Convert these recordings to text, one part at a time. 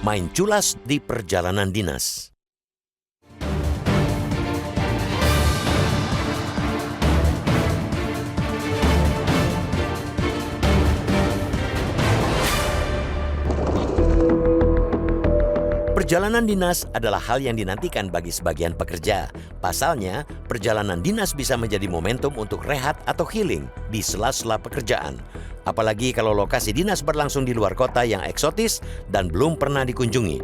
main culas di perjalanan dinas. Perjalanan dinas adalah hal yang dinantikan bagi sebagian pekerja. Pasalnya, perjalanan dinas bisa menjadi momentum untuk rehat atau healing di sela-sela pekerjaan. Apalagi kalau lokasi dinas berlangsung di luar kota yang eksotis dan belum pernah dikunjungi.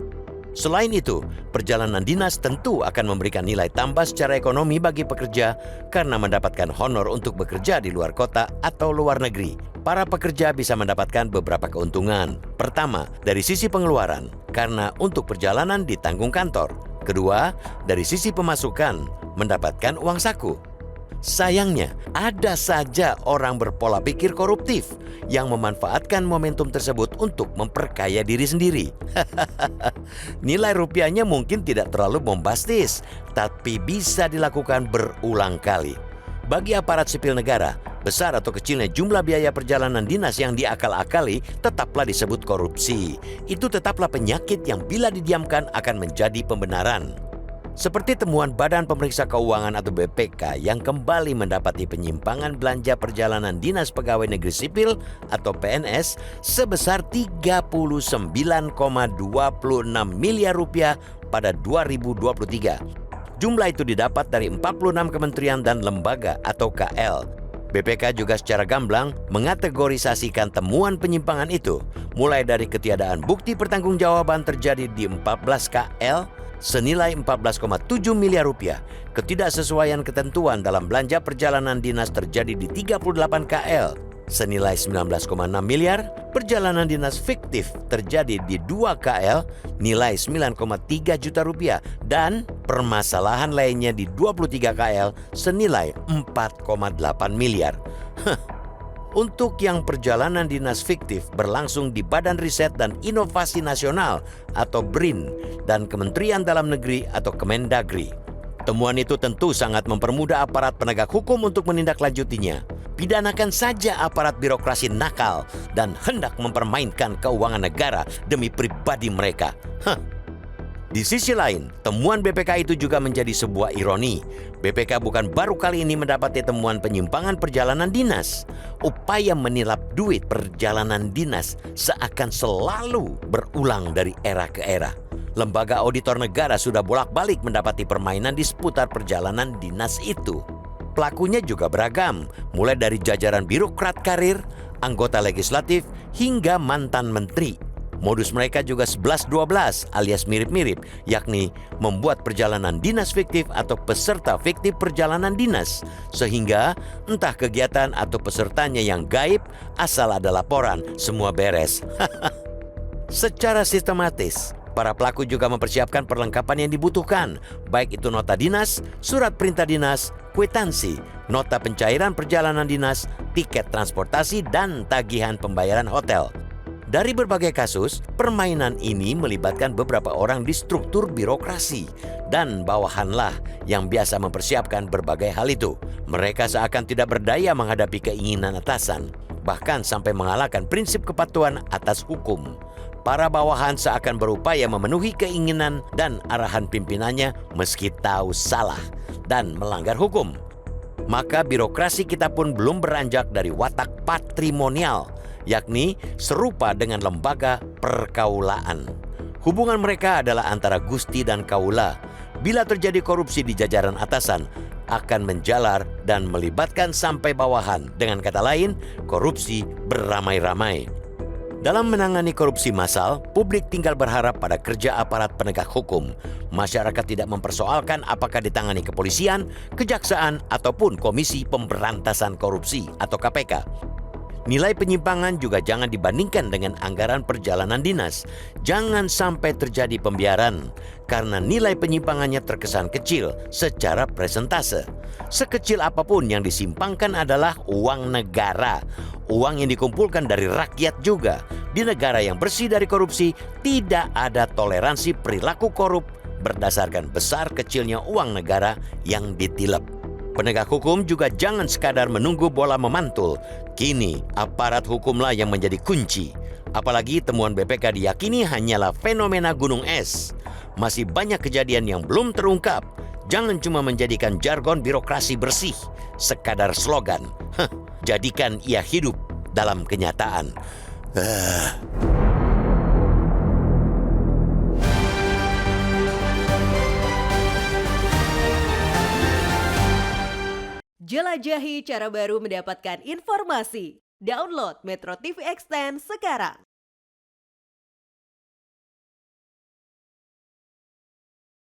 Selain itu, perjalanan dinas tentu akan memberikan nilai tambah secara ekonomi bagi pekerja karena mendapatkan honor untuk bekerja di luar kota atau luar negeri. Para pekerja bisa mendapatkan beberapa keuntungan. Pertama, dari sisi pengeluaran, karena untuk perjalanan ditanggung kantor. Kedua, dari sisi pemasukan, mendapatkan uang saku. Sayangnya, ada saja orang berpola pikir koruptif yang memanfaatkan momentum tersebut untuk memperkaya diri sendiri. Nilai rupiahnya mungkin tidak terlalu bombastis, tapi bisa dilakukan berulang kali. Bagi aparat sipil negara, besar atau kecilnya jumlah biaya perjalanan dinas yang diakal-akali tetaplah disebut korupsi. Itu tetaplah penyakit yang bila didiamkan akan menjadi pembenaran. Seperti temuan Badan Pemeriksa Keuangan atau BPK yang kembali mendapati penyimpangan belanja perjalanan Dinas Pegawai Negeri Sipil atau PNS sebesar 39,26 miliar rupiah pada 2023. Jumlah itu didapat dari 46 kementerian dan lembaga atau KL. BPK juga secara gamblang mengategorisasikan temuan penyimpangan itu, mulai dari ketiadaan bukti pertanggungjawaban terjadi di 14 KL, senilai 14,7 miliar rupiah. Ketidaksesuaian ketentuan dalam belanja perjalanan dinas terjadi di 38 KL, senilai 19,6 miliar. Perjalanan dinas fiktif terjadi di 2 KL, nilai 9,3 juta rupiah. Dan permasalahan lainnya di 23 KL, senilai 4,8 miliar. Untuk yang perjalanan dinas fiktif berlangsung di Badan Riset dan Inovasi Nasional atau BRIN dan Kementerian Dalam Negeri atau Kemendagri. Temuan itu tentu sangat mempermudah aparat penegak hukum untuk menindaklanjutinya. Pidanakan saja aparat birokrasi nakal dan hendak mempermainkan keuangan negara demi pribadi mereka. Di sisi lain, temuan BPK itu juga menjadi sebuah ironi. BPK bukan baru kali ini mendapati temuan penyimpangan perjalanan dinas. Upaya menilap duit perjalanan dinas seakan selalu berulang dari era ke era. Lembaga auditor negara sudah bolak-balik mendapati permainan di seputar perjalanan dinas itu. Pelakunya juga beragam, mulai dari jajaran birokrat karir, anggota legislatif, hingga mantan menteri. Modus mereka juga 11-12 alias mirip-mirip, yakni membuat perjalanan dinas fiktif atau peserta fiktif perjalanan dinas. Sehingga entah kegiatan atau pesertanya yang gaib, asal ada laporan, semua beres. Secara sistematis, para pelaku juga mempersiapkan perlengkapan yang dibutuhkan, baik itu nota dinas, surat perintah dinas, kwitansi, nota pencairan perjalanan dinas, tiket transportasi, dan tagihan pembayaran hotel. Dari berbagai kasus, permainan ini melibatkan beberapa orang di struktur birokrasi dan bawahanlah yang biasa mempersiapkan berbagai hal itu. Mereka seakan tidak berdaya menghadapi keinginan atasan, bahkan sampai mengalahkan prinsip kepatuhan atas hukum. Para bawahan seakan berupaya memenuhi keinginan dan arahan pimpinannya meski tahu salah dan melanggar hukum. Maka birokrasi kita pun belum beranjak dari watak patrimonial, yakni serupa dengan lembaga perkaulaan. Hubungan mereka adalah antara gusti dan kaula. Bila terjadi korupsi di jajaran atasan, akan menjalar dan melibatkan sampai bawahan. Dengan kata lain, korupsi beramai-ramai. Dalam menangani korupsi massal, publik tinggal berharap pada kerja aparat penegak hukum. Masyarakat tidak mempersoalkan apakah ditangani kepolisian, kejaksaan, ataupun Komisi Pemberantasan Korupsi atau KPK. Nilai penyimpangan juga jangan dibandingkan dengan anggaran perjalanan dinas. Jangan sampai terjadi pembiaran, karena nilai penyimpangannya terkesan kecil secara presentase. Sekecil apapun yang disimpangkan adalah uang negara. Uang yang dikumpulkan dari rakyat juga. Di negara yang bersih dari korupsi, tidak ada toleransi perilaku korup berdasarkan besar kecilnya uang negara yang ditilep. Penegak hukum juga jangan sekadar menunggu bola memantul. Kini, aparat hukumlah yang menjadi kunci. Apalagi temuan BPK diyakini hanyalah fenomena gunung es. Masih banyak kejadian yang belum terungkap. Jangan cuma menjadikan jargon birokrasi bersih, sekadar slogan. Jadikan ia hidup dalam kenyataan. Jelajahi cara baru mendapatkan informasi. Download Metro TV Extend sekarang.